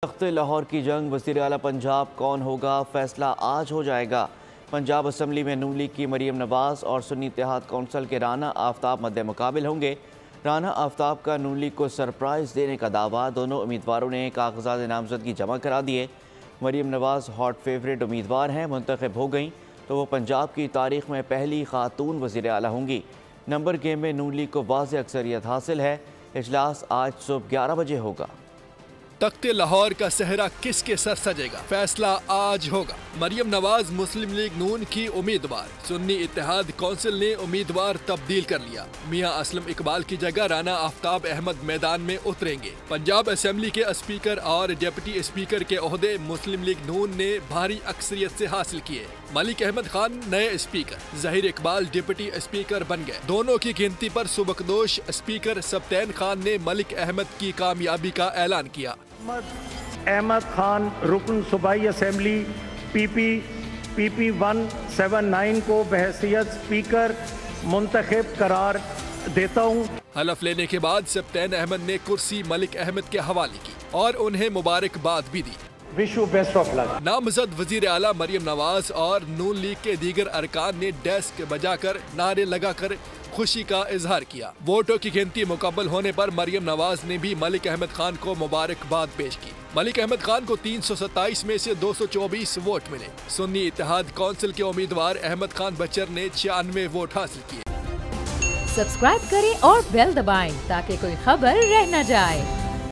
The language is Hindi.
तख्त लाहौर की जंग, वज़ीर आला पंजाब कौन होगा, फैसला आज हो जाएगा। पंजाब असम्बली में नून लीग की मरीम नवाज़ और सुन्नी इत्तेहाद कौंसिल के राना आफ्ताब मद्दे मुकाबिल होंगे। राना आफ्ताब का नून लीग को सरप्राइज़ देने का दावा। दोनों उम्मीदवारों ने कागजात नामजदगी जमा करा दिए। मरीम नवाज़ हॉट फेवरेट उम्मीदवार हैं, मुंतखब हो गई तो वो पंजाब की तारीख में पहली खातून वज़ीर आला होंगी। नंबर गेम में नून लीग को वाज़ेह अक्सरियत हासिल है। इजलास आज सुबह 11 बजे होगा। तख्ते लाहौर का सहरा किसके सर सजेगा, फैसला आज होगा। मरियम नवाज मुस्लिम लीग नून की उम्मीदवार, सुन्नी इत्तेहाद कौंसिल ने उम्मीदवार तब्दील कर लिया। मियां असलम इकबाल की जगह राना आफ्ताब अहमद मैदान में उतरेंगे। पंजाब असेंबली के स्पीकर और डिप्टी स्पीकर के ओहदे मुस्लिम लीग नून ने भारी अक्सरियत से हासिल किए। मलिक अहमद खान नए speaker, Zaheer Iqbal deputy speaker बन गए। दोनों की गिनती पर सुबकदोश स्पीकर सब्तैन खान ने मलिक अहमद की कामयाबी का ऐलान किया। अहमद खान रुकन सूबाई असेंबली PP 179 को बहैसियत स्पीकर मुंतखब करार देता हूँ। हलफ लेने के बाद सब्तैन अहमद ने कुर्सी मलिक अहमद के हवाले की और उन्हें मुबारकबाद भी दी। Wish you best of luck. नामजद वजीर आला मरियम नवाज और नून लीग के दीगर अरकान ने डेस्क बजाकर नारे लगाकर खुशी का इजहार किया। वोटों की गिनती मुकम्मल होने पर मरियम नवाज ने भी मलिक अहमद खान को मुबारकबाद पेश की। मलिक अहमद खान को 327 में से 224 वोट मिले। सुन्नी इत्तेहाद कौंसिल के उम्मीदवार अहमद खान बचर ने 96 वोट हासिल किए। सब्सक्राइब करें और बेल दबाएं ताकि कोई खबर रह न जाए।